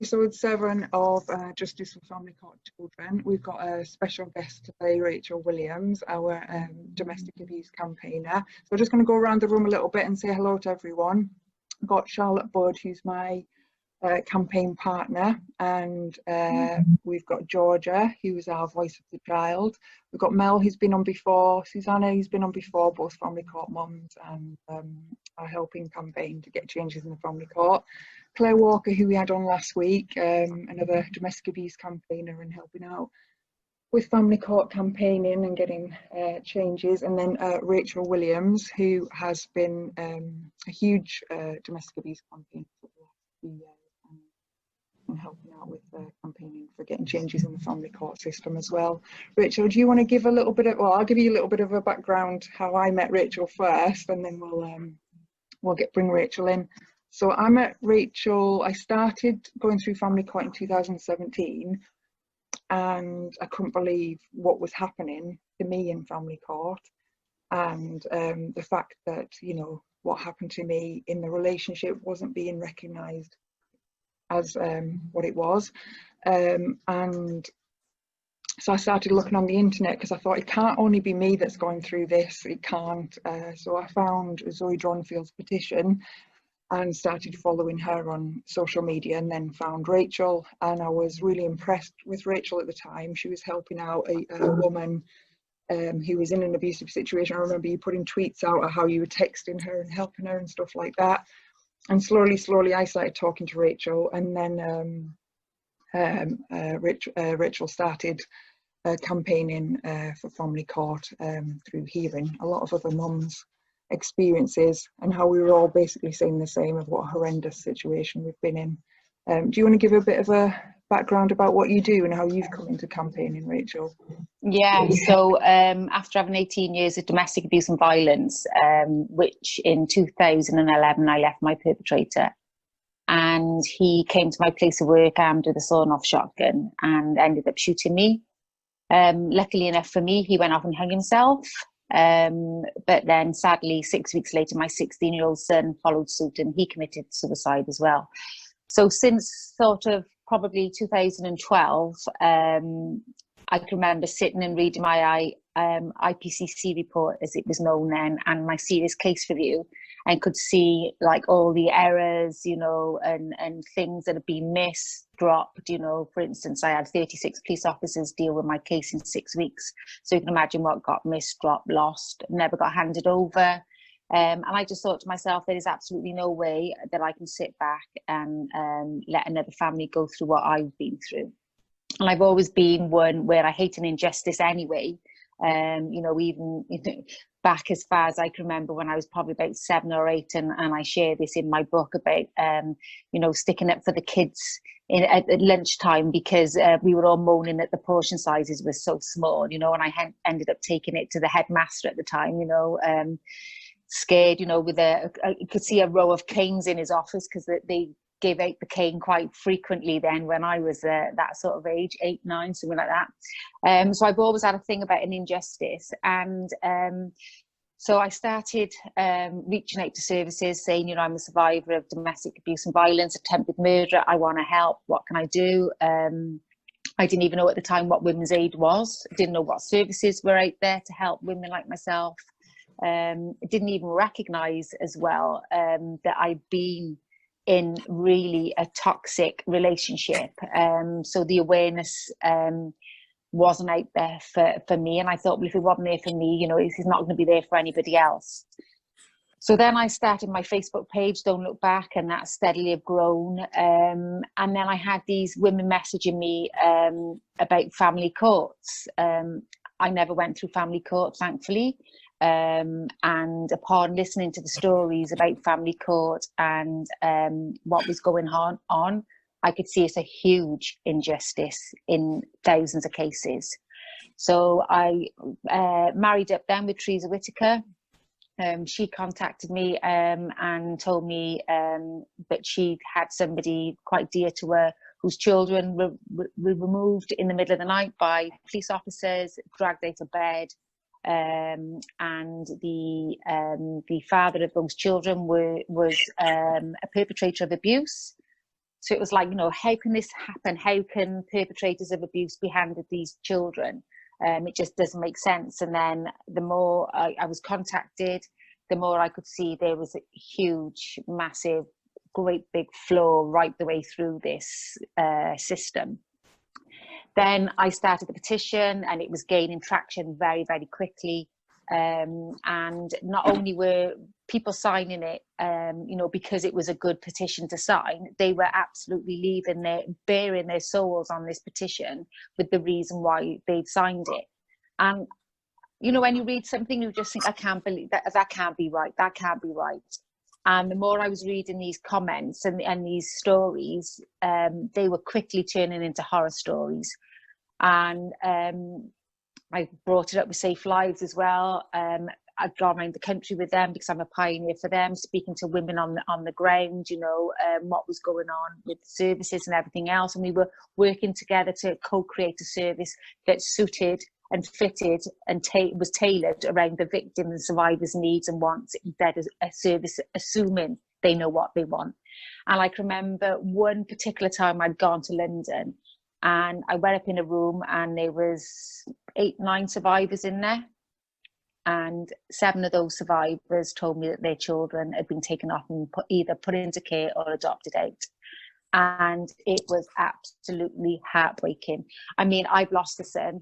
Episode 7 of Justice for Family Court Children. We've got a special guest today, Rachel Williams, our domestic abuse campaigner. So we're just going to go around the room a little bit and say hello to everyone. I've got Charlotte Budd, who's my campaign partner, and we've got Georgia, who's our voice of the child. We've got Mel, who's been on before, Susanna, who's been on before, both family court mums, and our helping campaign to get changes in the family court. Claire Walker, who we had on last week, another domestic abuse campaigner and helping out with family court campaigning and getting changes. And then Rachel Williams, who has been a huge domestic abuse campaigner for the last few years and helping out with campaigning for getting changes in the family court system as well. Rachel, do you want to give a little bit of, well, I'll give you a little bit of a background how I met Rachel first, and then we'll bring Rachel in. So I met Rachel, I started going through family court in 2017, and I couldn't believe what was happening to me in family court, and the fact that, you know, what happened to me in the relationship wasn't being recognised as what it was. And so I started looking on the internet because I thought it can't only be me that's going through this, it can't. So I found Zoe Dronfield's petition and started following her on social media, and then found Rachel, and I was really impressed with Rachel at the time. She was helping out a woman who was in an abusive situation. I remember you putting tweets out of how you were texting her and helping her and stuff like that. And slowly I started talking to Rachel, and then Rachel started campaigning for family court through hearing a lot of other mums' experiences and how we were all basically saying the same of what a horrendous situation we've been in. Do you want to give a bit of a background about what you do and how you've come into campaigning, Rachel? Yeah, so after having 18 years of domestic abuse and violence, which in 2011 I left my perpetrator, and he came to my place of work armed with a sawn-off shotgun and ended up shooting me. Luckily enough for me, he went off and hung himself. But then sadly, 6 weeks later, my 16-year-old son followed suit and he committed suicide as well. So since sort of probably 2012, I can remember sitting and reading my IPCC report, as it was known then, and my serious case review, and could see like all the errors, you know, and things that have been missed, dropped. You know, for instance, I had 36 police officers deal with my case in 6 weeks. So you can imagine what got missed, dropped, lost, never got handed over. And I just thought to myself, there is absolutely no way that I can sit back and let another family go through what I've been through. And I've always been one where I hate an injustice anyway. You know, even back as far as I can remember when I was probably about 7 or 8, and I share this in my book about, you know, sticking up for the kids at lunchtime because we were all moaning that the portion sizes were so small, you know, and I ended up taking it to the headmaster at the time, you know, scared, you know, with you could see a row of canes in his office because they gave out the cane quite frequently then when I was that sort of age, 8, 9, something like that. So I've always had a thing about an injustice, and so I started reaching out to services saying, you know, I'm a survivor of domestic abuse and violence, attempted murder, I want to help, what can I do? I didn't even know at the time what Women's Aid was, didn't know what services were out there to help women like myself. Didn't even recognise as well that I'd been in really a toxic relationship. So the awareness wasn't out there for me. And I thought, well, if it wasn't there for me, you know, it's not going to be there for anybody else. So then I started my Facebook page, Don't Look Back, and that steadily have grown. And then I had these women messaging me about family courts. I never went through family court, thankfully. And upon listening to the stories about family court and what was going on, I could see it's a huge injustice in thousands of cases. So I married up then with Teresa Whitaker. She contacted me and told me that she'd had somebody quite dear to her whose children were removed in the middle of the night by police officers, dragged out of bed. And the father of those children was a perpetrator of abuse. So it was like, you know, how can this happen? How can perpetrators of abuse be handed these children? It just doesn't make sense. And then the more I was contacted, the more I could see there was a huge, massive, great big flaw right the way through this system. Then I started the petition, and it was gaining traction very, very quickly. And not only were people signing it, you know, because it was a good petition to sign, they were absolutely bearing their souls on this petition with the reason why they'd signed it. And, you know, when you read something, you just think, I can't believe that, that can't be right, that can't be right. And the more I was reading these comments and these stories, they were quickly turning into horror stories. And I brought it up with Safe Lives as well. I'd gone around the country with them because I'm a pioneer for them, speaking to women on the ground, you know, what was going on with services and everything else. And we were working together to co-create a service that suited and fitted and was tailored around the victim and survivor's needs and wants, that is a service assuming they know what they want. And I can remember one particular time I'd gone to London, and I went up in a room and there was 8, 9 survivors in there. And 7 of those survivors told me that their children had been taken off and either put into care or adopted out. And it was absolutely heartbreaking. I mean, I've lost a son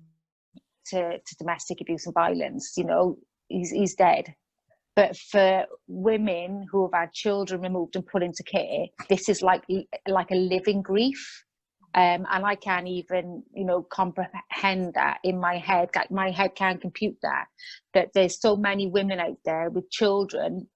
to domestic abuse and violence, you know, he's dead. But for women who have had children removed and put into care, this is like a living grief. And I can't even, you know, comprehend that in my head. My head can't compute that there's so many women out there with children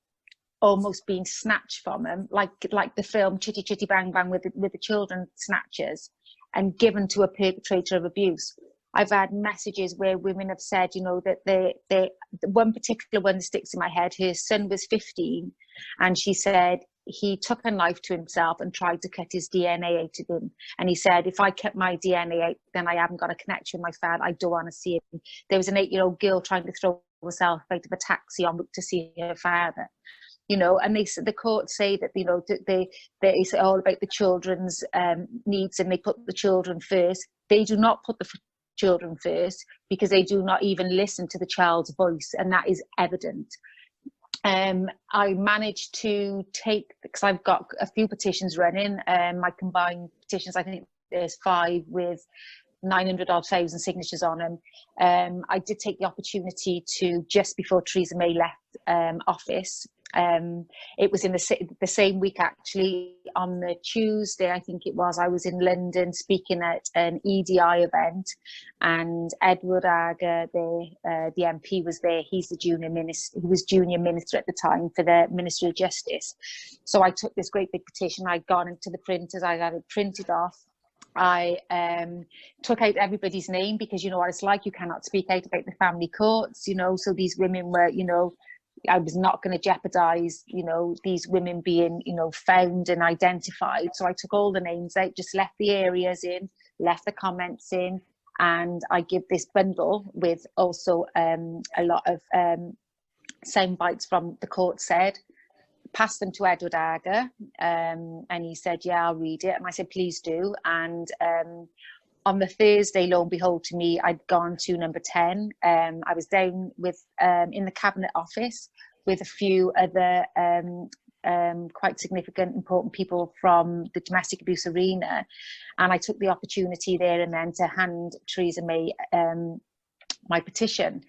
almost being snatched from them, like the film Chitty Chitty Bang Bang with the children snatchers, and given to a perpetrator of abuse. I've had messages where women have said, you know, that the one particular one that sticks in my head, her son was 15, and she said he took a knife to himself and tried to cut his DNA out of him. And he said, if I cut my DNA out, then I haven't got a connection with my father. I don't want to see him. There was an 8-year-old girl trying to throw herself out of a taxi en route to see her father. You know, and the courts say that, you know, they say all about the children's needs, and they put the children first. They do not put the children first, because they do not even listen to the child's voice, and that is evident. I managed to take, because I've got a few petitions running, my combined petitions, I think there's 5 with 900,000 signatures on them. I did take the opportunity to, just before Theresa May left office, it was in the same week, actually, on the Tuesday, I think it was, I was in London speaking at an EDI event, and Edward Aga, the MP, was there. He's the junior minister. He was junior minister at the time for the Ministry of Justice. So I took this great big petition. I'd gone into the printers. I had it printed off. I took out everybody's name, because you know what it's like. You cannot speak out about the family courts, you know. So these women were, you know, I was not going to jeopardize, you know, these women being, you know, found and identified. So I took all the names out, just left the areas in, left the comments in, and I give this bundle with also a lot of sound bites from the court said, passed them to Edward Aga, and he said, yeah, I'll read it. And I said, please do. And on the Thursday, lo and behold, to me, I'd gone to number 10. I was down with in the Cabinet Office with a few other quite significant, important people from the domestic abuse arena. And I took the opportunity there and then to hand Theresa May my petition.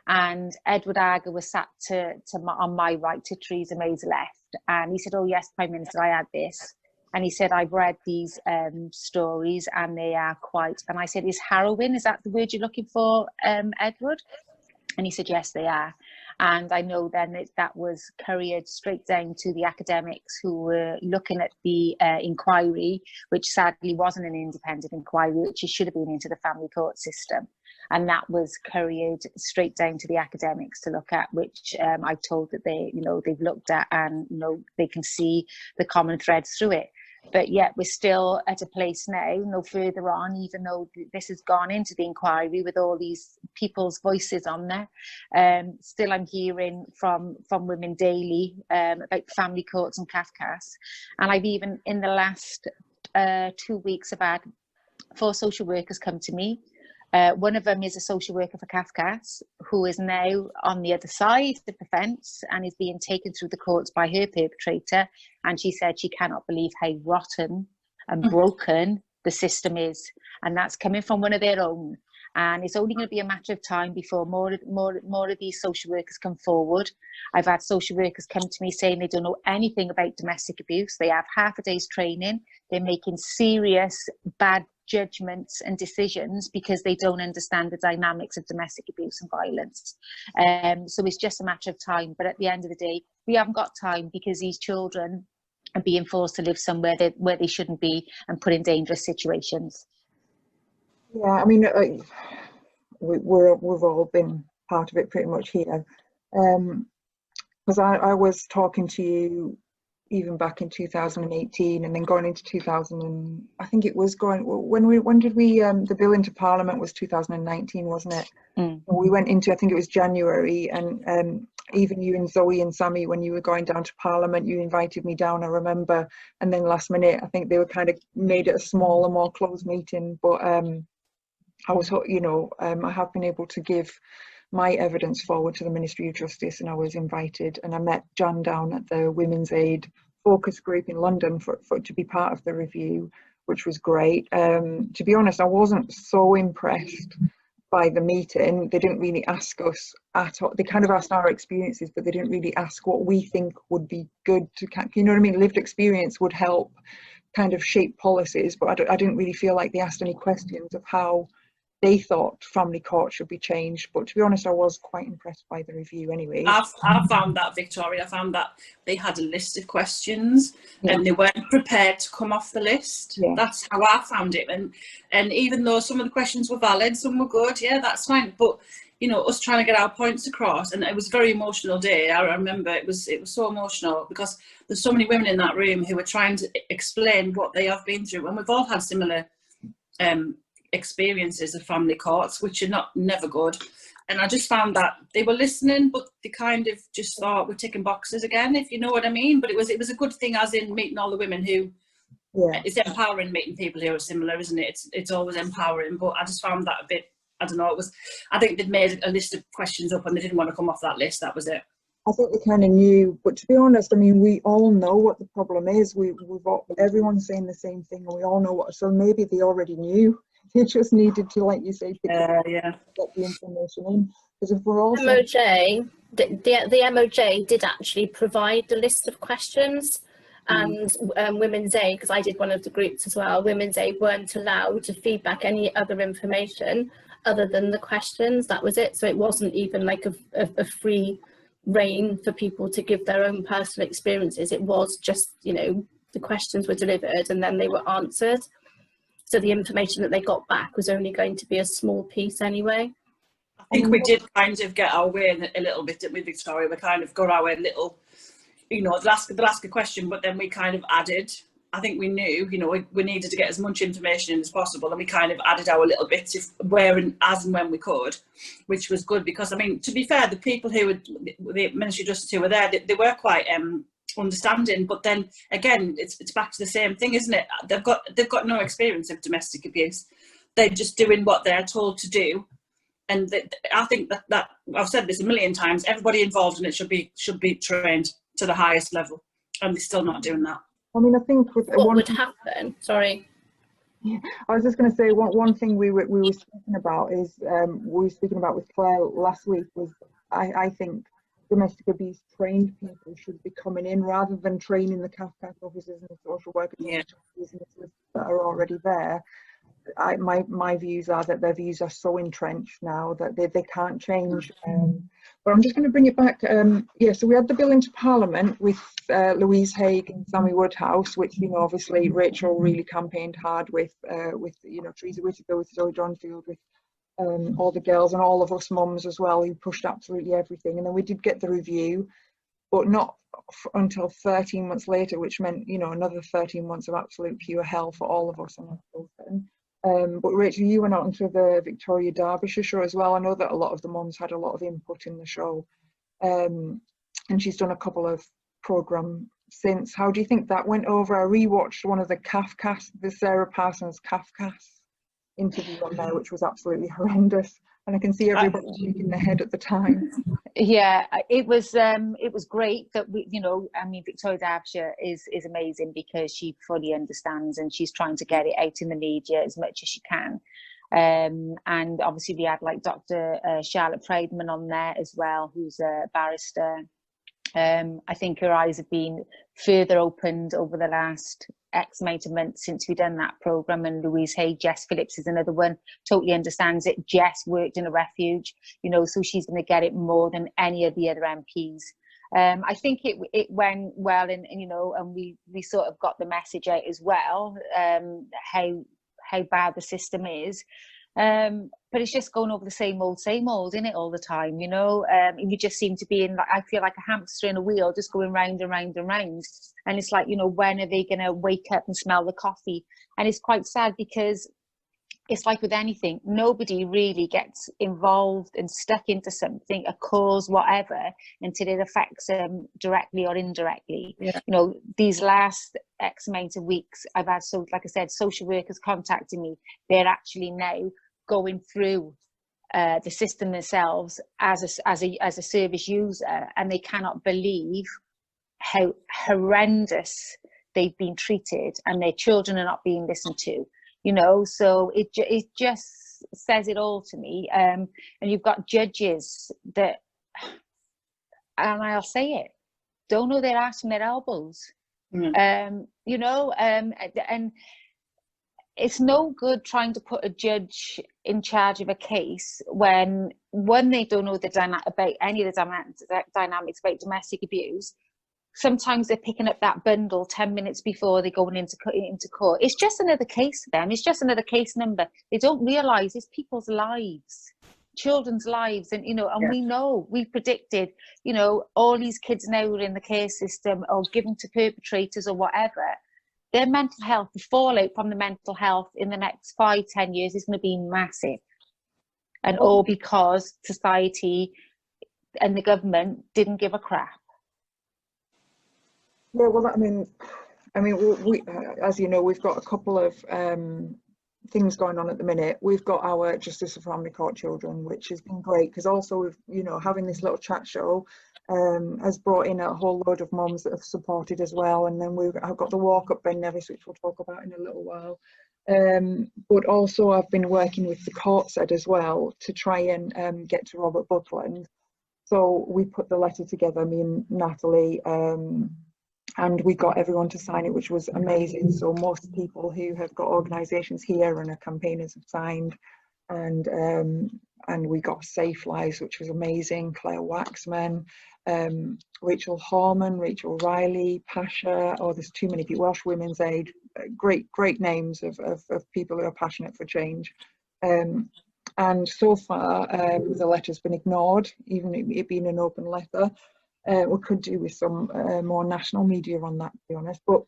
And Edward Aga was sat on my right, to Theresa May's left. And he said, oh, yes, Prime Minister, I had this. And he said, I've read these stories, and they are quite, and I said, is harrowing, is that the word you're looking for, Edward? And he said, yes, they are. And I know then that was couriered straight down to the academics who were looking at the inquiry, which sadly wasn't an independent inquiry, which it should have been, into the family court system. And that was couriered straight down to the academics to look at, which I've told that they, you know, they've looked at, and, you know, they can see the common threads through it. But yet we're still at a place now, no further on, even though this has gone into the inquiry with all these people's voices on there. Still, I'm hearing from women daily about family courts and Kafkas. And I've even, in the last 2 weeks, I've had 4 social workers come to me. One of them is a social worker for Kafkas, who is now on the other side of the fence and is being taken through the courts by her perpetrator. And she said she cannot believe how rotten and broken the system is. And that's coming from one of their own. And it's only going to be a matter of time before more of these social workers come forward. I've had social workers come to me saying they don't know anything about domestic abuse. They have half a day's training. They're making serious bad judgments and decisions because they don't understand the dynamics of domestic abuse and violence. So it's just a matter of time. But at the end of the day, we haven't got time because these children are being forced to live somewhere where they shouldn't be and put in dangerous situations. Yeah, I mean, we've all been part of it pretty much here. Because I was talking to you even back in 2018, and then going into 2000, and I think it was when did we the bill into Parliament was 2019, wasn't it? We went into, I think it was January, and even you and Zoe and Sammy, when you were going down to Parliament, you invited me down, I remember, and then last minute I think they were kind of made it a smaller, more closed meeting. But I was, I have been able to give my evidence forward to the Ministry of Justice, and I was invited, and I met Jan down at the Women's Aid focus group in London for to be part of the review, which was great. To be honest, I wasn't so impressed by the meeting. They didn't really ask us at all. They kind of asked our experiences, but they didn't really ask what we think would be good to, you know what I mean? Lived experience would help kind of shape policies, but I didn't really feel like they asked any questions of how they thought family court should be changed. But to be honest, I was quite impressed by the review anyway. I found that, Victoria, I found that they had a list of questions and they weren't prepared to come off the list. That's how I found it. And even though some of the questions were valid, some were good, that's fine. But us trying to get our points across, and it was a very emotional day. I remember it was so emotional because there's so many women in that room who were trying to explain what they have been through, and we've all had similar experiences of family courts, which are never good. And I just found that they were listening, but they kind of just thought we're ticking boxes again, if you know what I mean. But it was a good thing, as in meeting all the women who. It's empowering meeting people who are similar, isn't it? It's always empowering. But I just found that a bit, I don't know. I think they'd made a list of questions up and they didn't want to come off that list. That was it. I think they kind of knew, but to be honest, I mean, we all know what the problem is. Everyone's saying the same thing, and we all know what. So maybe they already knew. They just needed to, like you say, get the information in. Because if we're all MOJ, the MOJ did actually provide the list of questions, and Women's Aid, because I did one of the groups as well, Women's Aid weren't allowed to feedback any other information other than the questions. That was it. So it wasn't even like a free reign for people to give their own personal experiences. It was just, the questions were delivered and then they were answered. So the information that they got back was only going to be a small piece anyway. I think we did kind of get our way a little bit, didn't we, Victoria? We kind of got our little, they'll ask a question, but then we kind of added. I think we knew, we needed to get as much information in as possible, and we kind of added our little bits as and when we could, which was good because, I mean, to be fair, the people who were, the Ministry of Justice who were there, they were quite understanding, but then again it's back to the same thing, isn't it? They've got no experience of domestic abuse. They're just doing what they're told to do, and I think that I've said this a million times, everybody involved in it should be trained to the highest level, and they're still not doing that. I mean, I think what would happen, sorry, I was just going to say one thing we were speaking about is we were speaking about with Claire last week was I think domestic abuse trained people should be coming in rather than training the Kafka officers and the social workers that are already there. My views are that their views are so entrenched now that they can't change. But I'm just going to bring it back. So we had the bill into Parliament with Louise Haigh and Sammy Woodhouse, which obviously Rachel really campaigned hard with Teresa Whittaker, with Zoe Donfield, with all the girls and all of us mums as well, who pushed absolutely everything. And then we did get the review, but not until 13 months later, which meant another 13 months of absolute pure hell for all of us and our children. But Rachel, you went out into the Victoria Derbyshire show as well. I know that a lot of the mums had a lot of input in the show, and she's done a couple of programme since. How do you think that went over? I rewatched one of the Sarah Parsons Kafkas interview on there, which was absolutely horrendous. And I can see everybody shaking their head at the time. Yeah, it was great that we, you know, I mean, Victoria Derbyshire is amazing because she fully understands and she's trying to get it out in the media as much as she can. And obviously we had like Dr. Charlotte Friedman on there as well, who's a barrister. I think her eyes have been further opened over the last X amount of months since we've done that programme. And Louise Hay, Jess Phillips is another one, totally understands it. Jess worked in a refuge, you know, so she's going to get it more than any of the other MPs. I think it went well, and you know, and we sort of got the message out as well, how bad the system is. But it's just going over the same old, isn't it, all the time, you know? You just seem to be in, like, I feel like a hamster in a wheel, just going round and round and round. And it's like, you know, when are they going to wake up and smell the coffee? And it's quite sad because it's like with anything, nobody really gets involved and stuck into something, a cause, whatever, until it affects them directly or indirectly. Yeah. You know, these last X amount of weeks, I've had, so like I said, social workers contacting me. They're actually now going through the system themselves as a service user, and they cannot believe how horrendous they've been treated, and their children are not being listened to. You know, so it just says it all to me. And you've got judges that, and I'll say it, don't know their arse from their elbows. Mm. You know, and it's no good trying to put a judge in charge of a case when, one, they don't know about any of the dynamics about domestic abuse. Sometimes they're picking up that bundle 10 minutes before they're going into court. It's just another case to them. It's just another case number. They don't realise it's people's lives, children's lives. And, you know, and we predicted, you know, all these kids now are in the care system or given to perpetrators or whatever. Their mental health, the fallout from the mental health in the next 5-10 years is going to be massive. And all because society and the government didn't give a crap. Yeah, well, I mean, we as you know, we've got a couple of things going on at the minute. We've got our Justice for Family Court Children, which has been great because also we've, you know, having this little chat show has brought in a whole load of mums that have supported as well. And then I've got the walk up Ben Nevis, which we'll talk about in a little while. But also I've been working with the court said as well to try and get to Robert Buckland. So we put the letter together, me and Natalie, and we got everyone to sign it, which was amazing. So most people who have got organisations here and are campaigners have signed, and we got Safe Lives, which was amazing. Claire Waxman, Rachel Harman, Rachel Riley, Pasha. Oh, there's too many people. Welsh Women's Aid. Great names of people who are passionate for change. And so far, the letter's been ignored, even it being an open letter. We could do with some more national media on that, to be honest. But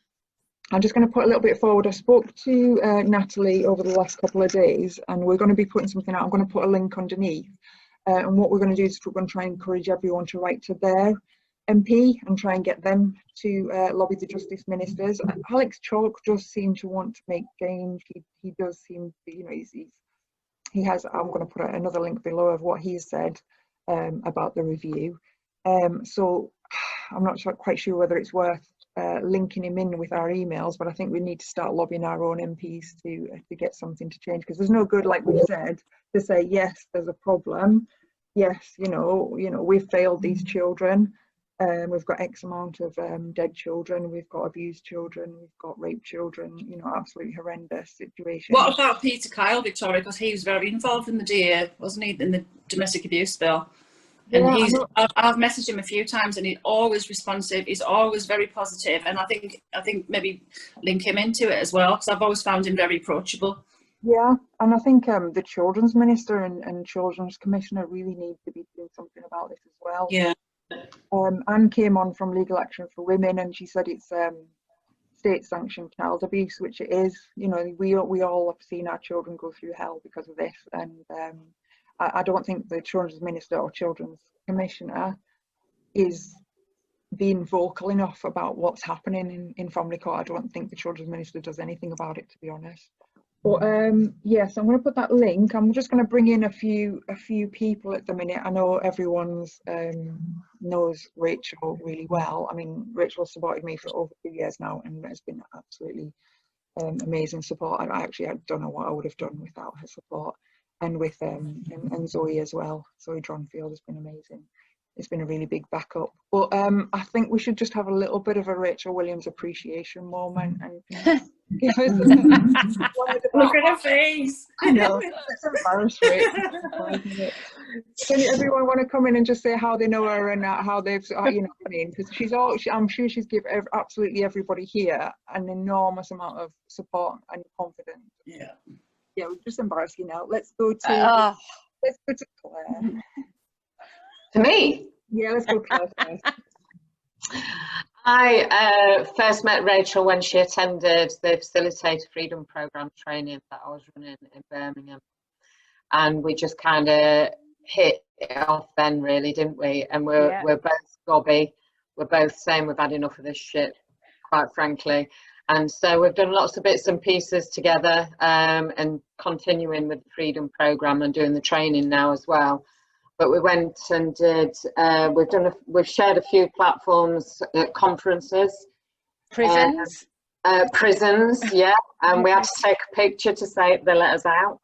I'm just going to put a little bit forward. I spoke to Natalie over the last couple of days, and we're going to be putting something out. I'm going to put a link underneath. And what we're going to do is we're going to try and encourage everyone to write to their MP and try and get them to lobby the Justice Ministers. Alex Chalk does seem to want to make change. He does seem to, you know, he has, I'm going to put another link below of what he said about the review. So I'm not quite sure whether it's worth linking him in with our emails, but I think we need to start lobbying our own MPs to get something to change, because there's no good, like we've said, to say yes, there's a problem, yes, you know we've failed these children, we've got X amount of dead children, we've got abused children, we've got raped children, you know, absolutely horrendous situations. What about Peter Kyle, Victoria, because he was very involved in the DA, wasn't he, in the domestic abuse bill? And yeah, I've messaged him a few times, and he's always responsive. He's always very positive, and I think maybe link him into it as well, because I've always found him very approachable. Yeah, and I think the Children's Minister and Children's Commissioner really need to be doing something about this as well. Yeah. Anne came on from Legal Action for Women, and she said it's state-sanctioned child abuse, which it is. You know, we all have seen our children go through hell because of this, and I don't think the Children's Minister or Children's Commissioner is being vocal enough about what's happening in family court. I don't think the children's minister does anything about it, to be honest. But yes, I'm going to put that link. I'm just going to bring in a few people at the minute. I know everyone's knows Rachel really well. I mean, Rachel's supported me for over 2 years now, and it's been absolutely amazing support. I don't know what I would have done without her support, and with and Zoe as well. Zoe Dronfield has been amazing. It's been a really big backup. But I think we should just have a little bit of a Rachel Williams appreciation moment and give us look at her face. I know, it's embarrassing. Can everyone want to come in and just say how they know her and how they've, you know what I mean? Because I'm sure she's given absolutely everybody here an enormous amount of support and confidence. Yeah. Yeah, we're just embarrassing now. Let's go to Claire. To me? Yeah, let's go Claire first. I first met Rachel when she attended the Facilitator Freedom Programme training that I was running in Birmingham. And we just kind of hit it off then, really, didn't we? And we're both gobby. We're both saying we've had enough of this shit, quite frankly. And so we've done lots of bits and pieces together, and continuing with the Freedom Programme and doing the training now as well. But we went and did, we've shared a few platforms at conferences. Prisons? Prisons, yeah. And we had to take a picture to say they let us out.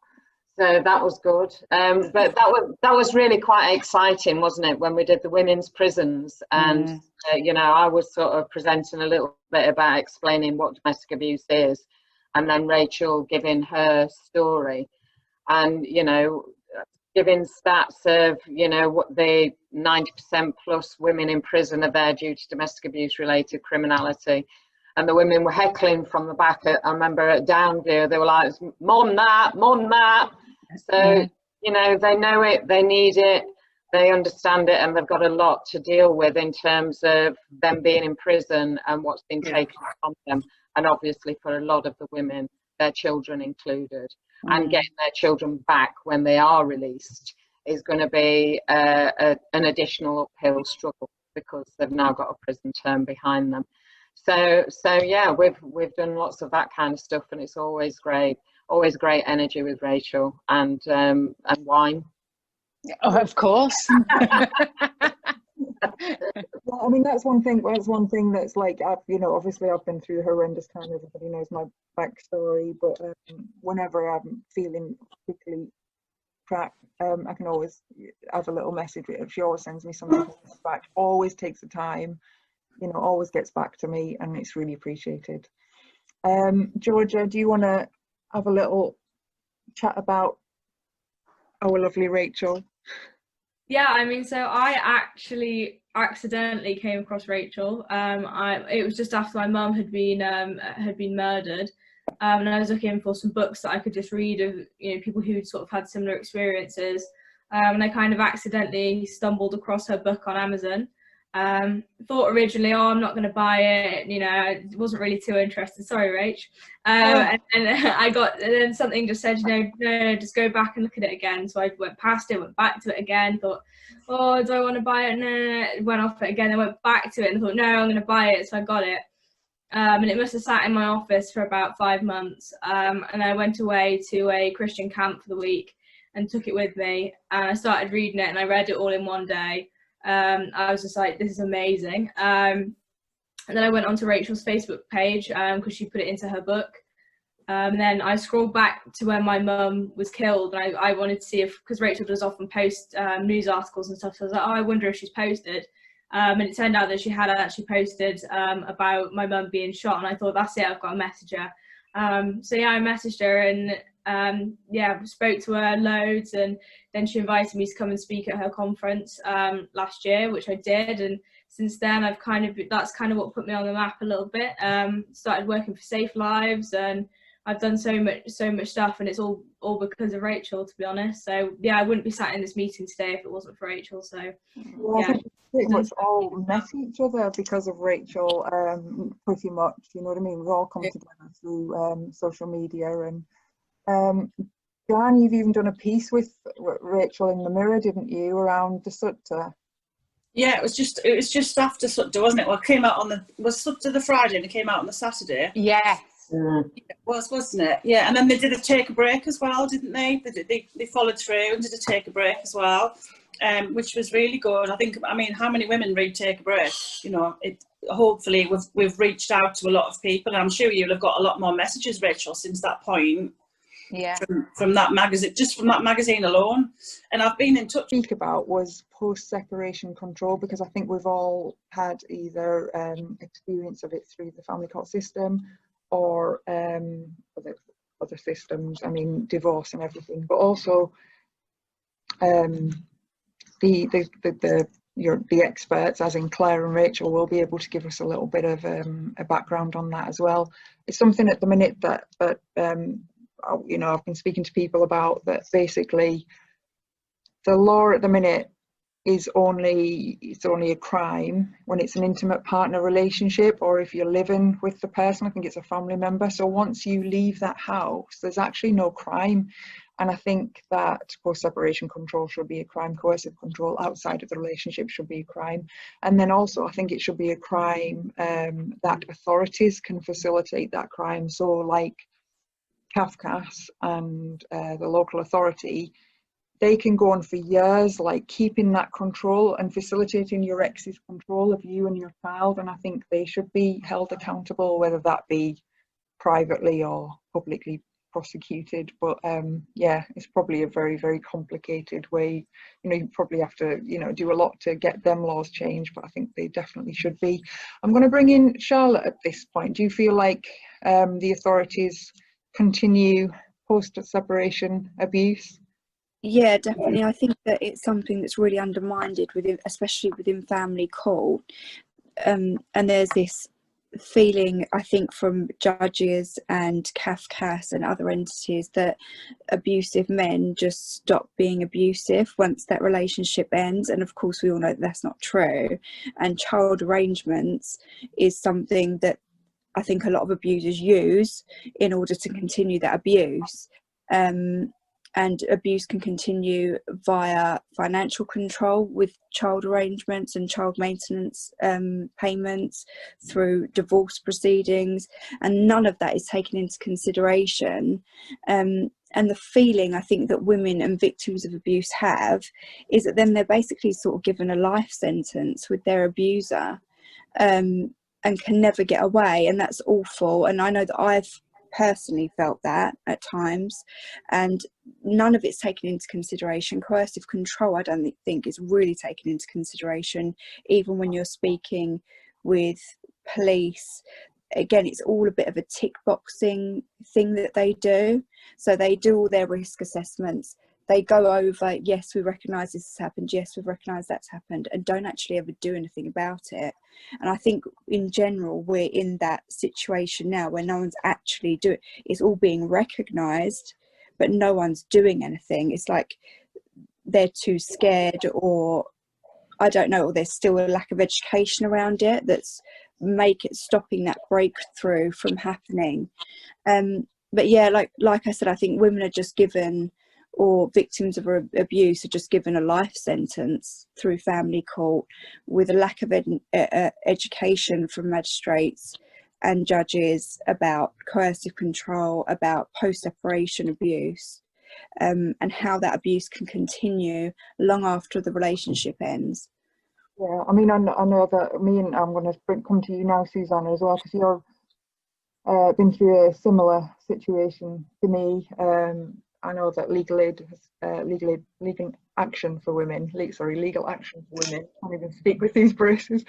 So that was good. But that was really quite exciting, wasn't it, when we did the women's prisons? And, you know, I was sort of presenting a little bit about explaining what domestic abuse is. And then Rachel giving her story. And, you know, giving stats of, you know, what the 90% plus women in prison are there due to domestic abuse related criminality. And the women were heckling from the back. I remember at Downview, they were like, more than that, more than that. So, you know, they know it, they need it, they understand it, and they've got a lot to deal with in terms of them being in prison and what's been taken from them. And obviously for a lot of the women, their children included. And getting their children back when they are released is going to be an additional uphill struggle because they've now got a prison term behind them. So yeah, we've done lots of that kind of stuff, and it's always great energy with Rachel and wine. Oh, of course. Well, I mean, that's one thing that's like, you know, obviously I've been through horrendous time. Everybody knows my backstory, but whenever I'm feeling particularly crap, I can always have a little message. She always sends me something back, always takes the time, you know, always gets back to me, and it's really appreciated. Georgia, do you want to have a little chat about our lovely Rachel? Yeah, I mean, so I actually accidentally came across Rachel. It was just after my mum had been murdered, and I was looking for some books that I could just read of, you know, people who'd sort of had similar experiences, and I kind of accidentally stumbled across her book on Amazon. Thought originally, oh, I'm not going to buy it, you know, I wasn't really too interested, sorry Rach. And then something just said, you know, no, just go back and look at it again. So I went past it, went back to it again, thought, oh, do I want to buy it? No, went off it again, I went back to it and thought, no, I'm going to buy it. So I got it, and it must have sat in my office for about 5 months, and I went away to a Christian camp for the week and took it with me, and I started reading it, and I read it all in one day. I was just like, this is amazing. And then I went onto Rachel's Facebook page because she put it into her book. And then I scrolled back to when my mum was killed, and I wanted to see if, because Rachel does often post news articles and stuff, so I was like, oh, I wonder if she's posted. And it turned out that she had actually posted about my mum being shot, and I thought, that's it, I've got to message her. So yeah, I messaged her, and yeah, spoke to her loads, and then she invited me to come and speak at her conference last year, which I did, and since then that's kind of what put me on the map a little bit. Started working for Safe Lives, and I've done so much stuff, and it's all because of Rachel, to be honest. So yeah, I wouldn't be sat in this meeting today if it wasn't for Rachel. So well, yeah, I think we pretty much all met each other because of Rachel, pretty much, you know what I mean? We all come together through social media. And Jan, you've even done a piece with Rachel in the Mirror, didn't you, around the SUTDA? Yeah, it was just after SUTDA, wasn't it? Well, it came out on was SUTDA the Friday and it came out on the Saturday. Yes. It was, wasn't it? Yeah, and then they did a take a break as well, didn't they? They followed through and did a take a break as well, which was really good. I mean, how many women read Take a Break? You know, hopefully we've reached out to a lot of people, and I'm sure you'll have got a lot more messages, Rachel, since that point. Yeah. From that magazine, just from that magazine alone. And I've been in touch. Speak about was post-separation control, because I think we've all had either experience of it through the family court system or other systems. I mean, divorce and everything, but also the experts, as in Claire and Rachel, will be able to give us a little bit of a background on that as well. It's something at the minute that you know, I've been speaking to people about, that basically the law at the minute is only a crime when it's an intimate partner relationship, or if you're living with the person. I think it's a family member. So once you leave that house, there's actually no crime. And I think that post-separation control should be a crime. Coercive control outside of the relationship should be a crime. And then also I think it should be a crime that authorities can facilitate that crime. So like CAFCAS and the local authority, they can go on for years, like keeping that control and facilitating your ex's control of you and your child. And I think they should be held accountable, whether that be privately or publicly prosecuted. But yeah, it's probably a very, very complicated way. You know, you probably have to, you know, do a lot to get them laws changed, but I think they definitely should be. I'm going to bring in Charlotte at this point. Do you feel like the authorities continue post-separation abuse? Yeah, definitely. I think that it's something that's really undermined within, especially within family court. And there's this feeling, I think, from judges and CAFCAS and other entities, that abusive men just stop being abusive once that relationship ends. And of course, we all know that that's not true. And child arrangements is something that I think a lot of abusers use in order to continue that abuse. And abuse can continue via financial control with child arrangements and child maintenance payments, through divorce proceedings, and none of that is taken into consideration. And the feeling I think that women and victims of abuse have is that then they're basically sort of given a life sentence with their abuser, and can never get away, and that's awful. And I know that I've personally felt that at times, and none of it's taken into consideration. Coercive control, I don't think is really taken into consideration, even when you're speaking with police. Again, it's all a bit of a tick boxing thing that they do. So they do all their risk assessments, they go over, yes, we recognise this has happened, yes, we've recognised that's happened, and don't actually ever do anything about it. And I think in general we're in that situation now where no one's actually doing, it's all being recognised, but no one's doing anything. It's like they're too scared, or I don't know, or there's still a lack of education around it that's stopping that breakthrough from happening. But yeah, like I said, I think women are just given, or victims of abuse are just given a life sentence through family court, with a lack of education from magistrates and judges about coercive control, about post-separation abuse, and how that abuse can continue long after the relationship ends. Yeah, I mean, I know that I'm going to come to you now, Susanna, as well, because you've been through a similar situation to me. I know that legal action for women. I can't even speak with these braces.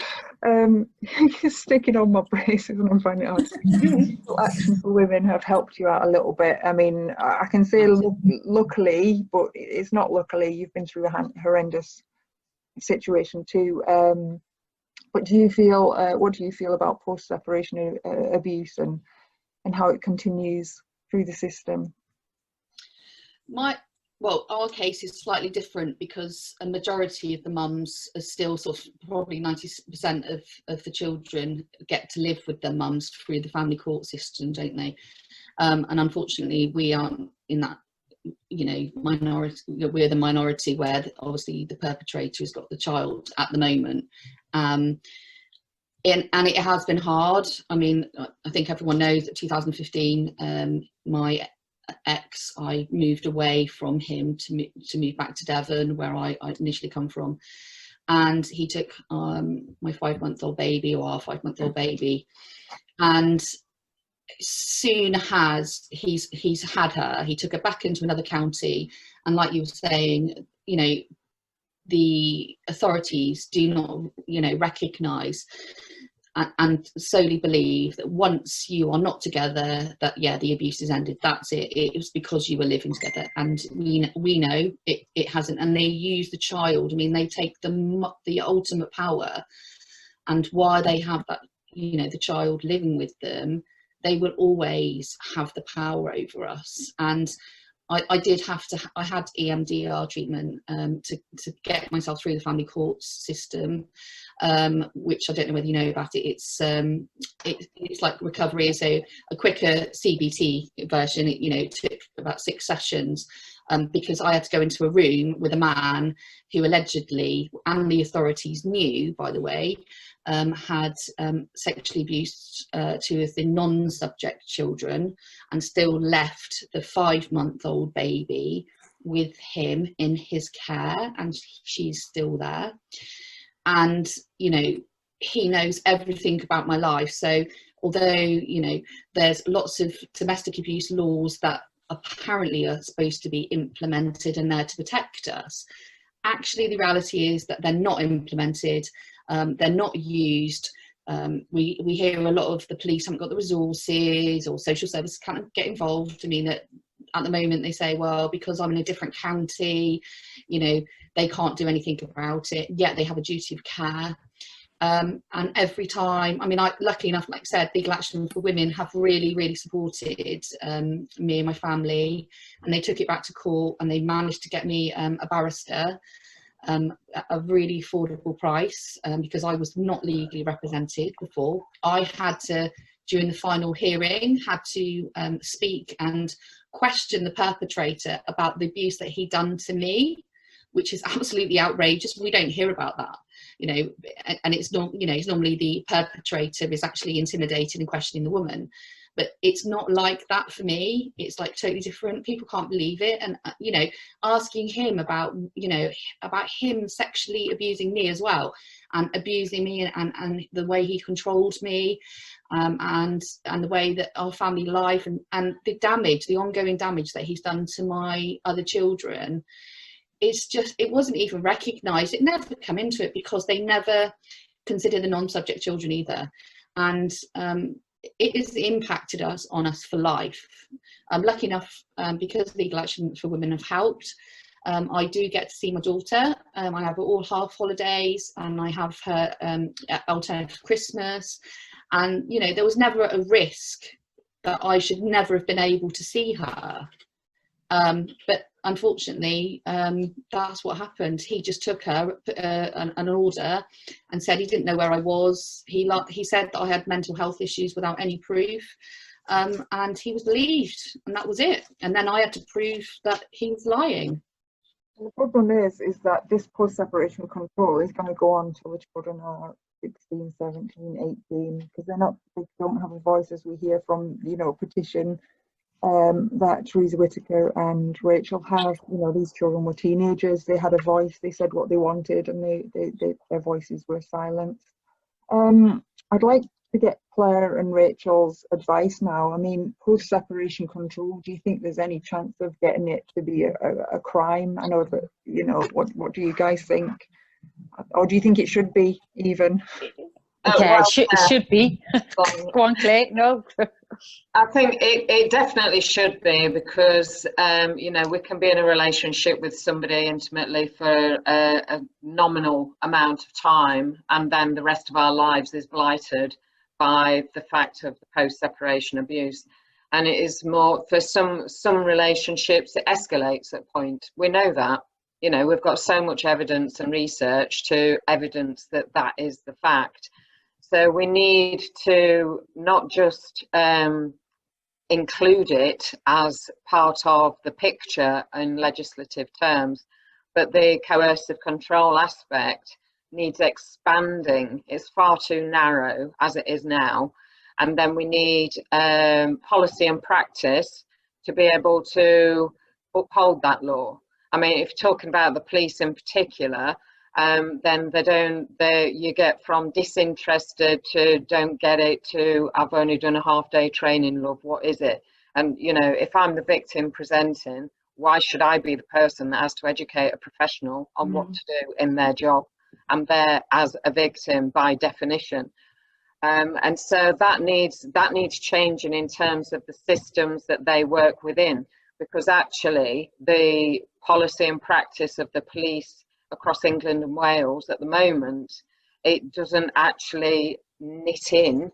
Sticking on my braces, and I'm finding it hard. Legal action for women have helped you out a little bit. I mean, I can say luckily, but it's not luckily. You've been through a horrendous situation too. But do you feel? What do you feel about post-separation abuse and how it continues through the system? Our case is slightly different because a majority of the mums are still sort of, probably 90% of the children get to live with their mums through the family court system, don't they? And unfortunately, we aren't in that you know, minority, we're the minority where obviously the perpetrator has got the child at the moment. And it has been hard. I mean, I think everyone knows that 2015, my ex, I moved away from him to move back to Devon, where I initially come from. And he took my 5-month-old baby, or our 5-month-old baby. And soon as he's had her, he took her back into another county. And like you were saying, you know, the authorities do not, you know, recognise and solely believe that once you are not together, that yeah, the abuse is ended. That's it. It was because you were living together, and we know it hasn't. And they use the child. I mean, they take the ultimate power, and while they have that, you know, the child living with them, they will always have the power over us. And I did have to, I had EMDR treatment to get myself through the family courts system, which I don't know whether you know about it. It's like recovery, so a quicker CBT version. It, you know, took about 6 sessions, because I had to go into a room with a man who allegedly, and the authorities knew, by the way, had sexually abused 2 of the non-subject children, and still left the 5-month-old baby with him in his care, and she's still there. And, you know, he knows everything about my life. So although, you know, there's lots of domestic abuse laws that apparently are supposed to be implemented and there to protect us, actually the reality is that they're not implemented. They're not used. We hear a lot of the police haven't got the resources, or social services can't get involved. I mean, at the moment they say, well, because I'm in a different county, you know, they can't do anything about it, yet they have a duty of care. And every time, I mean, luckily enough, like I said, Legal Action for Women have really supported me and my family, and they took it back to court, and they managed to get me a barrister at a really affordable price, because I was not legally represented before. I had to, during the final hearing, had to speak and question the perpetrator about the abuse that he'd done to me, which is absolutely outrageous. We don't hear about that, you know, and it's not, you know, it's normally the perpetrator is actually intimidating and questioning the woman, but it's not like that for me. It's like totally different. People can't believe it. And, you know, asking him about, you know, about him sexually abusing me as well, and abusing me, and the way he controlled me, and the way that our family life, and the damage, the ongoing damage that he's done to my other children. It's just, it wasn't even recognised. It never come into it, because they never consider the non-subject children either. And it has impacted on us for life. I'm lucky enough, because Legal Action for Women have helped. I do get to see my daughter. I have all half holidays, and I have her alternative Christmas. And, you know, there was never a risk that I should never have been able to see her. But unfortunately, that's what happened. He just took her, put an order, and said he didn't know where I was. He said that I had mental health issues without any proof, and he was believed, and that was it. And then I had to prove that he was lying. And the problem is that this post-separation control is going to go on till the children are 16, 17, 18, because they don't have a voice, as we hear from, you know, petition that Teresa Whitaker and Rachel have. You know, these children were teenagers. They had a voice. They said what they wanted, and their voices were silenced. I'd like to get Claire and Rachel's advice now. I mean, post-separation control, do you think there's any chance of getting it to be a crime? I know that, you know, what do you guys think? Or do you think it should be even? Yeah, it should be. Go on, Claire. No. I think it definitely should be, because you know, we can be in a relationship with somebody intimately for a nominal amount of time, and then the rest of our lives is blighted by the fact of the post-separation abuse. And it is more, for some relationships, it escalates at a point. We know that. You know, we've got so much evidence and research to evidence that that is the fact. So we need to not just include it as part of the picture in legislative terms, but the coercive control aspect needs expanding. It's far too narrow as it is now, and then we need policy and practice to be able to uphold that law. I mean, if you're talking about the police in particular, then you get from disinterested to don't get it to I've only done a half-day training, love, what is it? And, you know, if I'm the victim presenting, why should I be the person that has to educate a professional on what to do in their job? I'm there as a victim by definition. And so that needs changing in terms of the systems that they work within, because actually the policy and practice of the police across England and Wales at the moment, it doesn't actually knit in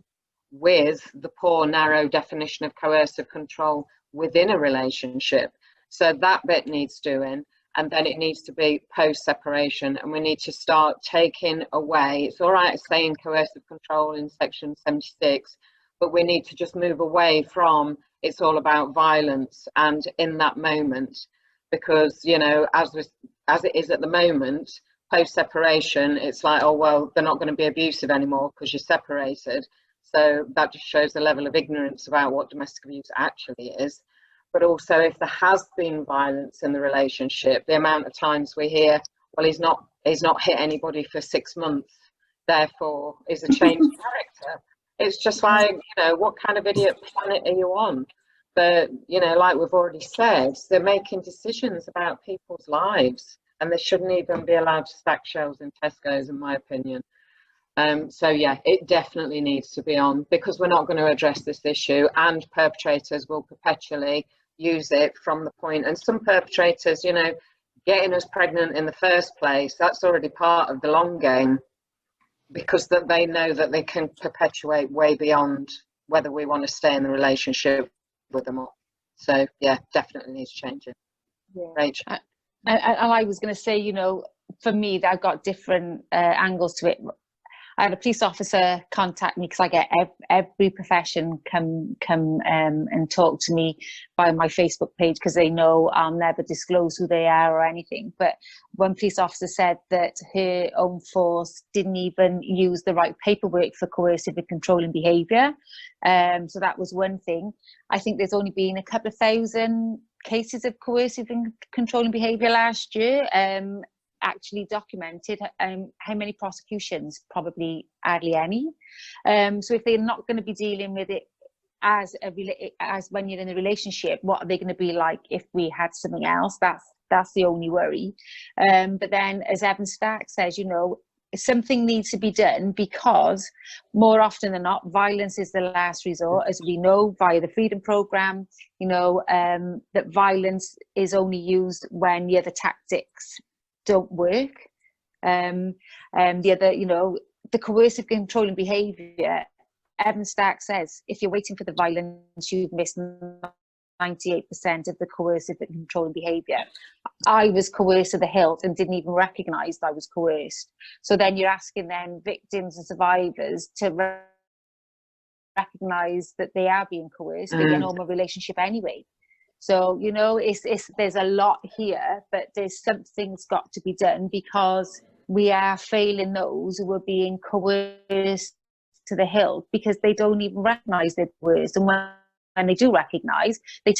with the poor narrow definition of coercive control within a relationship. So that bit needs doing, and then it needs to be post-separation, and we need to start taking away, it's all right saying coercive control in section 76, but we need to just move away from it's all about violence and in that moment, because, you know, as it is at the moment, post-separation, it's like, oh, well, they're not going to be abusive anymore because you're separated. So that just shows the level of ignorance about what domestic abuse actually is. But also, if there has been violence in the relationship, the amount of times we hear, well, he's not hit anybody for 6 months, therefore is a changed character. It's just like, you know, what kind of idiot planet are you on? But, you know, like we've already said, they're making decisions about people's lives, and they shouldn't even be allowed to stack shelves in Tesco's, in my opinion. So yeah, it definitely needs to be on, because we're not going to address this issue, and perpetrators will perpetually use it from the point. And some perpetrators, you know, getting us pregnant in the first place, that's already part of the long game, because that they know that they can perpetuate way beyond whether we want to stay in the relationship with them all. So yeah, definitely needs changing. Yeah. Rachel. And I was going to say, you know, for me, I've got different angles to it. I had a police officer contact me, because I get every profession come and talk to me by my Facebook page, because they know I'll never disclose who they are or anything. But one police officer said that her own force didn't even use the right paperwork for coercive and controlling behaviour. So that was one thing. I think there's only been a couple of thousand cases of coercive and controlling behaviour last year. Actually documented. How many prosecutions? Probably hardly any. So if they're not going to be dealing with it as when you're in a relationship, what are they going to be like if we had something else? That's the only worry. But then, as Evan Stark says, you know, something needs to be done, because more often than not, violence is the last resort, as we know via the Freedom Programme. You know, that violence is only used when the other tactics don't work. The other, you know, the coercive controlling behaviour, Evan Stark says, if you're waiting for the violence, you've missed 98% of the coercive and controlling behaviour. I was coerced to the hilt and didn't even recognise that I was coerced. So then you're asking then victims and survivors to recognise that they are being coerced in a normal relationship anyway. So, you know, there's a lot here, but there's something's got to be done, because we are failing those who are being coerced to the hilt, because they don't even recognise they're coerced. And when they do recognise, they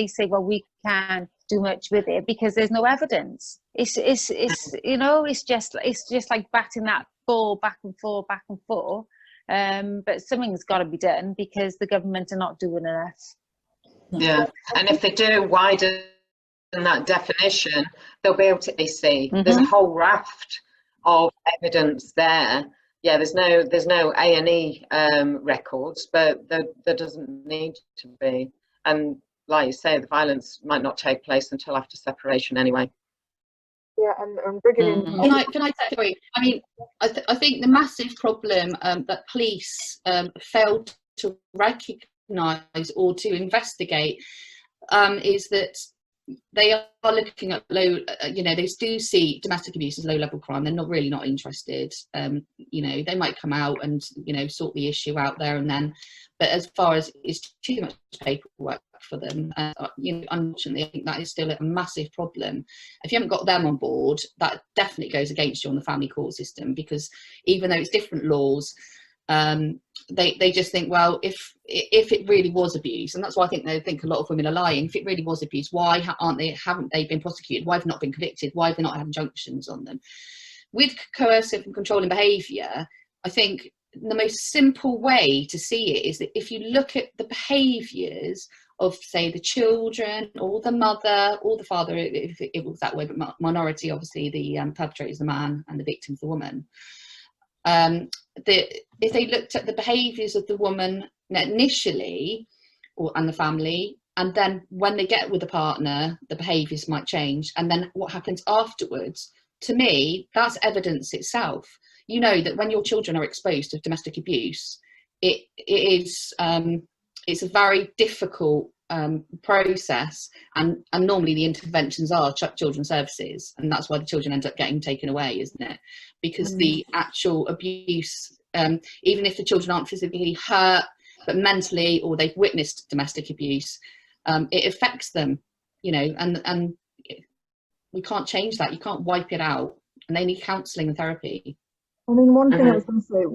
say, well, we can't do much with it because there's no evidence. It's you know, it's just like batting that ball back and forth. But something's got to be done, because the government are not doing enough. Yeah, and if they do widen that definition, they'll be able to see. There's a whole raft of evidence there. Yeah, there's no A&E records, but there doesn't need to be. And like you say, the violence might not take place until after separation anyway. Yeah, and bringing in. Can I sorry? I mean, I think the massive problem that police failed to recognise or to investigate is that they are looking at low, you know, they do see domestic abuse as low-level crime. They're not interested. You know, they might come out and, you know, sort the issue out there and then, But as far as it's too much paperwork for them, unfortunately, I think that is still a massive problem. If you haven't got them on board, that definitely goes against you on the family court system, because even though it's different laws, they just think, well, if it really was abuse, and that's why I think they think a lot of women are lying. If it really was abuse, why haven't they been prosecuted? Why have they not been convicted? Why have they not had injunctions on them? With coercive and controlling behaviour, I think the most simple way to see it is that if you look at the behaviours of, say, the children or the mother or the father, if it was that way, but minority, obviously the perpetrator is the man and the victim is the woman. If they looked at the behaviours of the woman initially and the family, and then when they get with the partner, the behaviours might change, and then what happens afterwards, to me, that's evidence itself. You know that when your children are exposed to domestic abuse, it's a very difficult process, and normally the interventions are children's services, and that's why the children end up getting taken away, isn't it? Because the actual abuse, even if the children aren't physically hurt, but mentally, or they've witnessed domestic abuse, it affects them, and we can't change that. You can't wipe it out, and they need counselling and therapy. I mean, one thing I was going to say,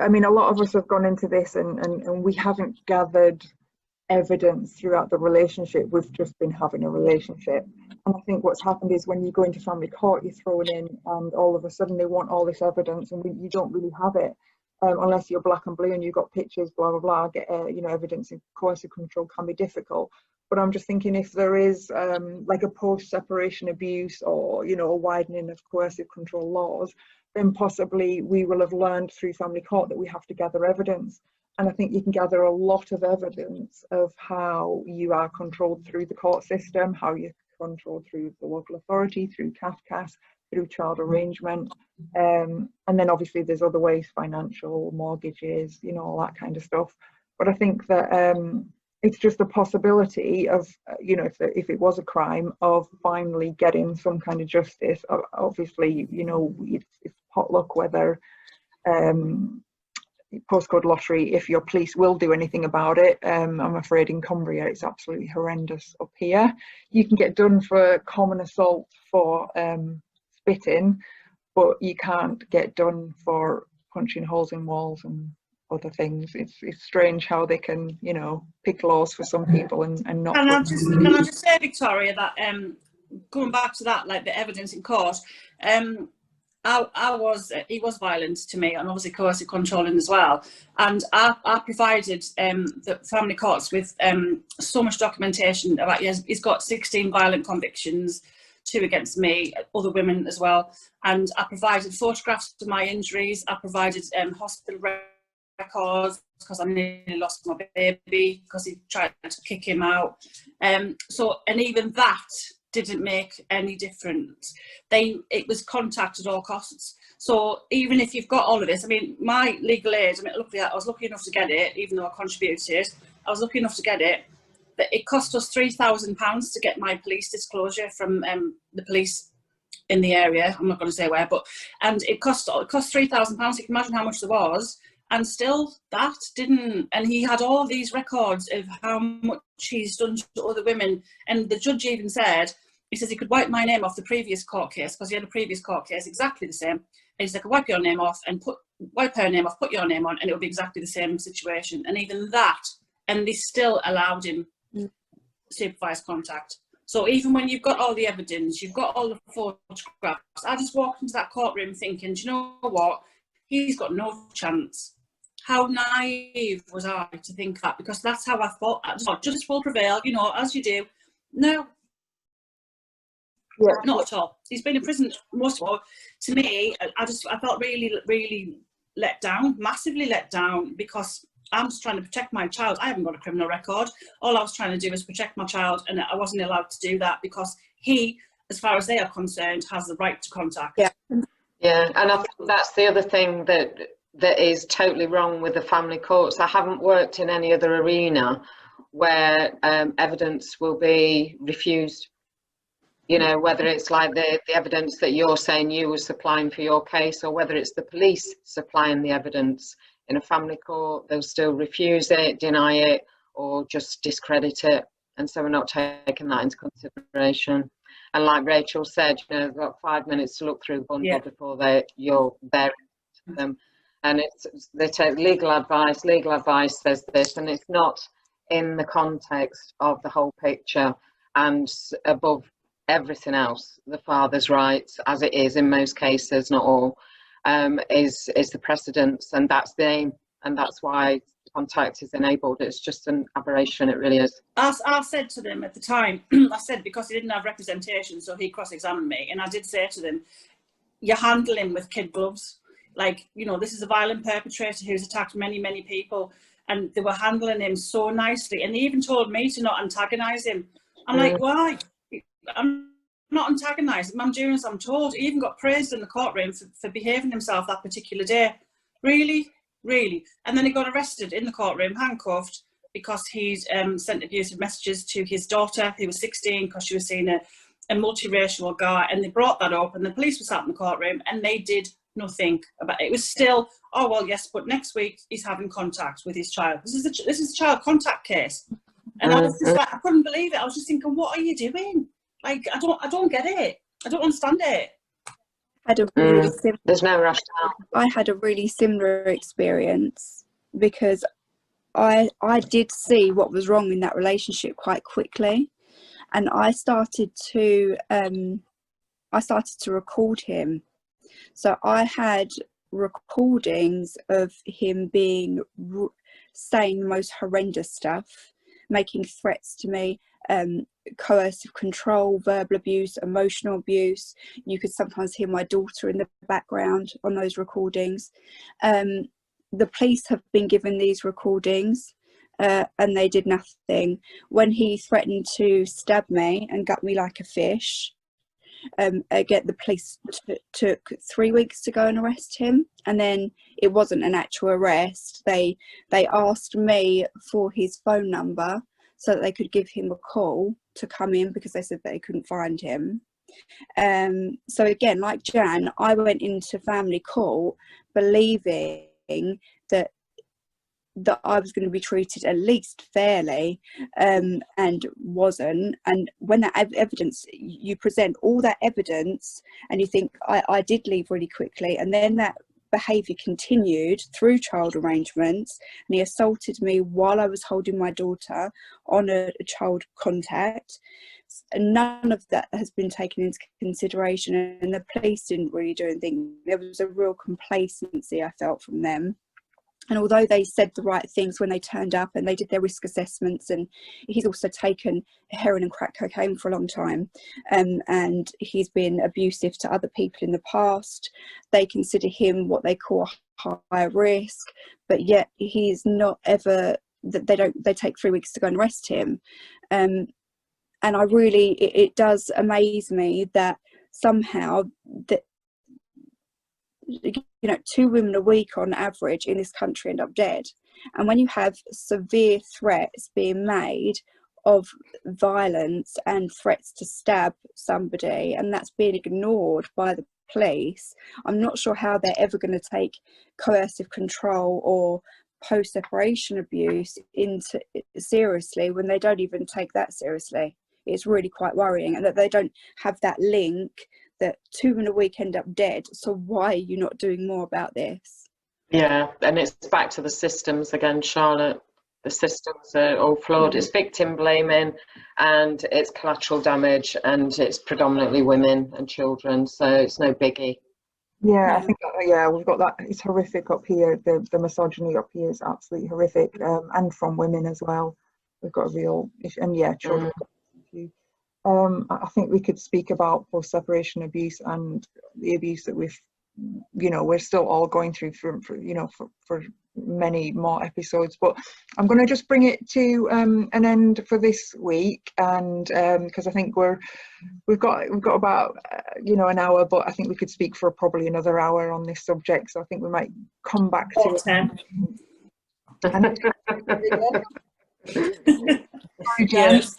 I mean, a lot of us have gone into this and we haven't gathered evidence throughout the relationship. We've just been having a relationship. And I think what's happened is when you go into family court, you're thrown in and all of a sudden they want all this evidence, and you don't really have it unless you're black and blue and you've got pictures, blah, blah, blah. Get, evidence in coercive control can be difficult. But I'm just thinking if there is like a post-separation abuse or, a widening of coercive control laws, then possibly we will have learned through family court that we have to gather evidence. And I think you can gather a lot of evidence of how you are controlled through the court system, how you're controlled through the local authority, through CAFCAS, through child arrangement. And then obviously there's other ways, financial, mortgages, all that kind of stuff. But I think that it's just a possibility of, if it was a crime, of finally getting some kind of justice. Obviously, it's potluck whether postcode lottery, if your police will do anything about it. I'm afraid in Cumbria it's absolutely horrendous up here. You can get done for common assault for spitting, but you can't get done for punching holes in walls and other things. It's strange how they can, pick laws for some people and not. Can I just say, Victoria, that going back to that, like the evidence in court, he was violent to me, and obviously coercive controlling as well. And I provided the family courts with so much documentation about he's got 16 violent convictions, 2 against me, other women as well. And I provided photographs of my injuries. I provided hospital records because I nearly lost my baby because he tried to kick him out. And even that didn't make any difference. It was contact at all costs. So even if you've got all of this, I mean, my legal aid, I was lucky enough to get it, even though I contributed, I was lucky enough to get it, but it cost us £3,000 to get my police disclosure from the police in the area. I'm not going to say where, and it cost £3,000. You can imagine how much there was. And still that didn't, and he had all these records of how much he's done to other women. And the judge even said, he says he could wipe my name off the previous court case, because he had a previous court case exactly the same. And he said, I could wipe your name off and wipe her name off, put your name on, and it would be exactly the same situation. And even that, and they still allowed him supervised contact. So even when you've got all the evidence, you've got all the photographs, I just walked into that courtroom thinking, do you know what? He's got no chance. How naive was I to think that? Because that's how I thought. I thought justice will prevail, as you do. No, not at all. He's been in prison most of all. To me, I felt really, really let down, massively let down, because I'm just trying to protect my child. I haven't got a criminal record. All I was trying to do was protect my child, and I wasn't allowed to do that because he, as far as they are concerned, has the right to contact. Yeah, and I think that's the other thing that is totally wrong with the family courts. I haven't worked in any other arena where evidence will be refused. Whether it's like the evidence that you're saying you were supplying for your case, or whether it's the police supplying the evidence. in a family court, they'll still refuse it, deny it, or just discredit it. And so we're not taking that into consideration. And like Rachel said, you know, they've got 5 minutes to look through the bundle before you're there to them. And they take legal advice. Legal advice says this, and it's not in the context of the whole picture. And above everything else, the father's rights, as it is in most cases, not all, is the precedence, and that's the aim, and that's why contact is enabled. It's just an aberration, it really is. I said to them at the time, I said, because he didn't have representation, so he cross-examined me, and I did say to them, you handle him with kid gloves. Like, you know, this is a violent perpetrator who's attacked many, many people, and they were handling him so nicely, and they even told me to not antagonise him. I'm like, why? I'm not antagonising him, I'm doing as I'm told. He even got praised in the courtroom for behaving himself that particular day. Really? Really? And then he got arrested in the courtroom, handcuffed, because he's sent abusive messages to his daughter, who was 16, because she was seeing a multiracial guy, and they brought that up, and the police were sat in the courtroom, and they did nothing about it. It was still, oh well, yes, but next week he's having contact with his child. This is a child contact case, and I was just like, I couldn't believe it. I was just thinking, what are you doing? Like, I don't get it. I don't understand it. There's no rationale. I had a really similar experience, because I did see what was wrong in that relationship quite quickly, and I started to record him. So I had recordings of him saying the most horrendous stuff, making threats to me, coercive control, verbal abuse, emotional abuse. You could sometimes hear my daughter in the background on those recordings. The police have been given these recordings, and they did nothing. When he threatened to stab me and gut me like a fish, again, the police took 3 weeks to go and arrest him, and then it wasn't an actual arrest. They asked me for his phone number so that they could give him a call to come in, because they said they couldn't find him. So again, like Jan, I went into family court believing that I was going to be treated at least fairly, and wasn't. And when that evidence, you present all that evidence, and you think, I did leave really quickly, and then that behaviour continued through child arrangements, and he assaulted me while I was holding my daughter on a child contact, and none of that has been taken into consideration, and the police didn't really do anything. There was a real complacency I felt from them. And although they said the right things when they turned up and they did their risk assessments, and he's also taken heroin and crack cocaine for a long time, and he's been abusive to other people in the past, they consider him what they call high risk, but yet he's not ever, they take 3 weeks to go and arrest him. And I really, it does amaze me that somehow that, you know, 2 women a week on average in this country end up dead. And when you have severe threats being made of violence and threats to stab somebody, and that's being ignored by the police, I'm not sure how they're ever going to take coercive control or post-separation abuse into seriously when they don't even take that seriously. It's really quite worrying, and that they don't have that link that 2 women a week end up dead. So why are you not doing more about this? Yeah, and it's back to the systems again, Charlotte. The systems are all flawed. It's victim blaming, and it's collateral damage, and it's predominantly women and children, so it's no biggie. Yeah, I think, we've got that. It's horrific up here. The misogyny up here is absolutely horrific, and from women as well. We've got a real issue, and children. I think we could speak about post-separation abuse and the abuse that we're still all going through for many more episodes, but I'm going to just bring it to an end for this week, and because I think we've got about an hour, but I think we could speak for probably another hour on this subject, so I think we might come back to 10. Yes.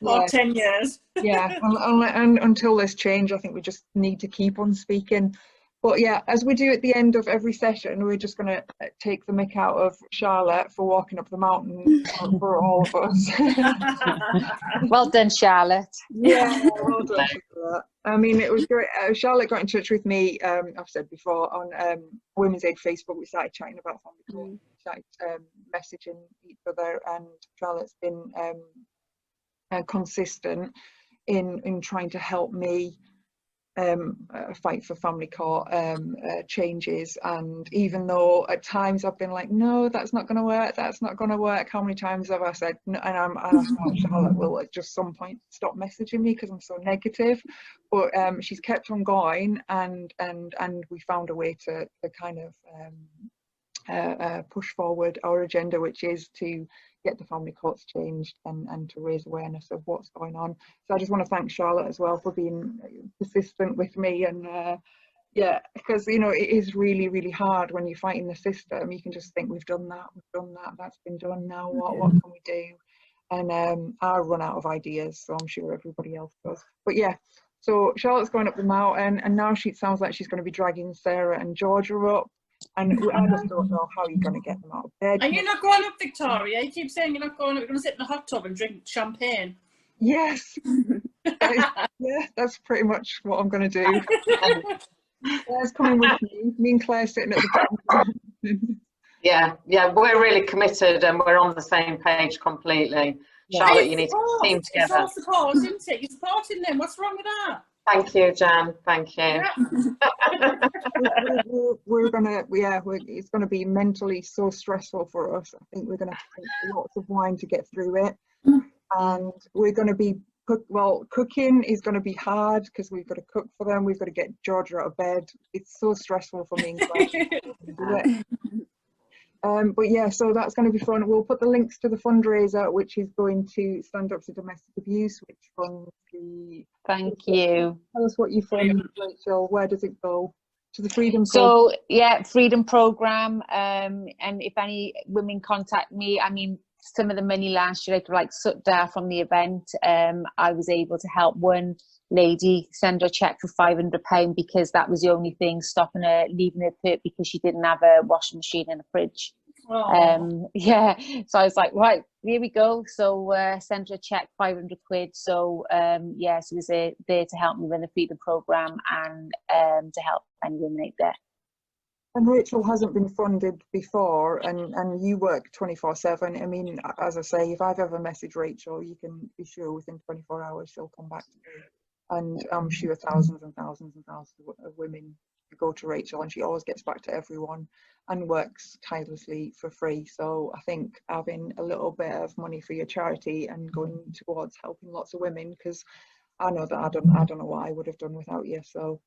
Or 10 years. And until there's change, I think we just need to keep on speaking. But yeah, as we do at the end of every session, we're just going to take the mick out of Charlotte for walking up the mountain for all of us. Well done, Charlotte. Yeah, well done, Charlotte. I mean, it was great. Charlotte got in touch with me, I've said before, on Women's Aid Facebook. We started chatting about family court, started messaging each other, and Charlotte's been consistent in trying to help me fight for family court changes. And even though at times I've been like, no, that's not going to work, that's not going to work, how many times have I said no? And I thought Charlotte will at just some point stop messaging me because I'm so negative, but she's kept on going, and we found a way to kind of push forward our agenda, which is to get the family courts changed and to raise awareness of what's going on. So I just want to thank Charlotte as well for being persistent with me, and yeah, because you know, it is really, really hard when you're fighting the system. You can just think, we've done that, that's been done, now what can we do? And I run out of ideas, so I'm sure everybody else does. But yeah, so Charlotte's going up the mountain, and now she sounds like she's going to be dragging Sarah and Georgia up. And I just don't know how you're going to get them out of bed. And you're not going up, Victoria? You keep saying you're not going up. You're going to sit in a hot tub and drink champagne. Yes. Yeah, that's pretty much what I'm going to do. Claire's coming with me. Me and Claire sitting at the bottom. Yeah, we're really committed and we're on the same page completely. Yeah. Charlotte, you need to team together. It's all support, isn't it? You're supporting them. What's wrong with that? Thank you, Jan. Thank you. Yeah. we're gonna, it's gonna be mentally so stressful for us. I think we're gonna have to drink lots of wine to get through it, and we're gonna be cooking is gonna be hard because we've got to cook for them. We've got to get Georgia out of bed. It's so stressful for me. But yeah, so that's going to be fun. We'll put the links to the fundraiser, which is going to Stand Up to Domestic Abuse, which funds the... Thank you. Tell us what you fund, Rachel. Where does it go? To the Freedom Programme? So yeah, Freedom Programme. And if any women contact me, I mean, some of the money last year, like SUTDA from the event, I was able to help one lady send her a cheque for £500 because that was the only thing stopping her leaving her pit, because she didn't have a washing machine and a fridge. Yeah, so I was like, right, here we go. So send her a cheque, £500. So yeah, so was there to help me run the Freedom Programme and to help any women out there. And Rachel hasn't been funded before, and you work 24/7. I mean, as I say, if I've ever messaged Rachel, you can be sure within 24 hours she'll come back to me. And I'm sure thousands and thousands and thousands of women go to Rachel, and she always gets back to everyone and works tirelessly for free. So I think having a little bit of money for your charity and going towards helping lots of women, because I know that I don't know what I would have done without you. So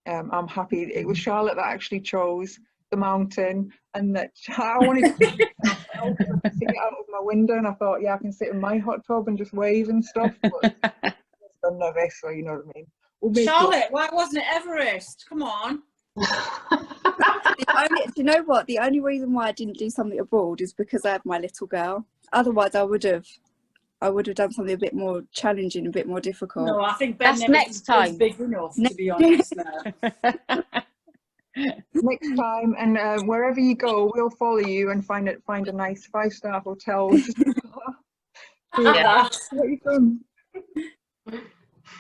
I'm happy. It was Charlotte that actually chose the mountain, and that I wanted to see it out of my window, and I thought, yeah, I can sit in my hot tub and just wave and stuff. But I'm nervous, so you know what I mean. Charlotte, why wasn't it Everest? Come on. Do you know what? The only reason why I didn't do something abroad is because I have my little girl. Otherwise, I would have done something a bit more challenging, a bit more difficult. No, I think Ben Nevis is big enough, to be honest. Next time, and wherever you go, we'll follow you and find a nice 5-star hotel. Yeah.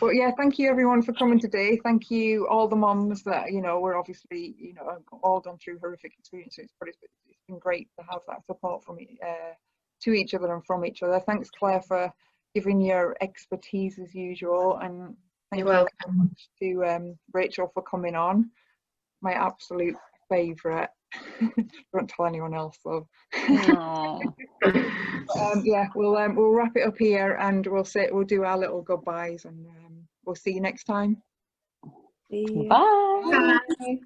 But yeah, thank you everyone for coming today. Thank you all the mums that, you know, we're obviously, you know, all gone through horrific experiences, but it's been great to have that support from to each other and from each other. Thanks, Claire, for giving your expertise as usual, and thank you very much to Rachel for coming on. My absolute favourite. Don't tell anyone else though. Yeah, we'll wrap it up here, and we'll do our little goodbyes, and we'll see you next time. See you. Bye. Bye.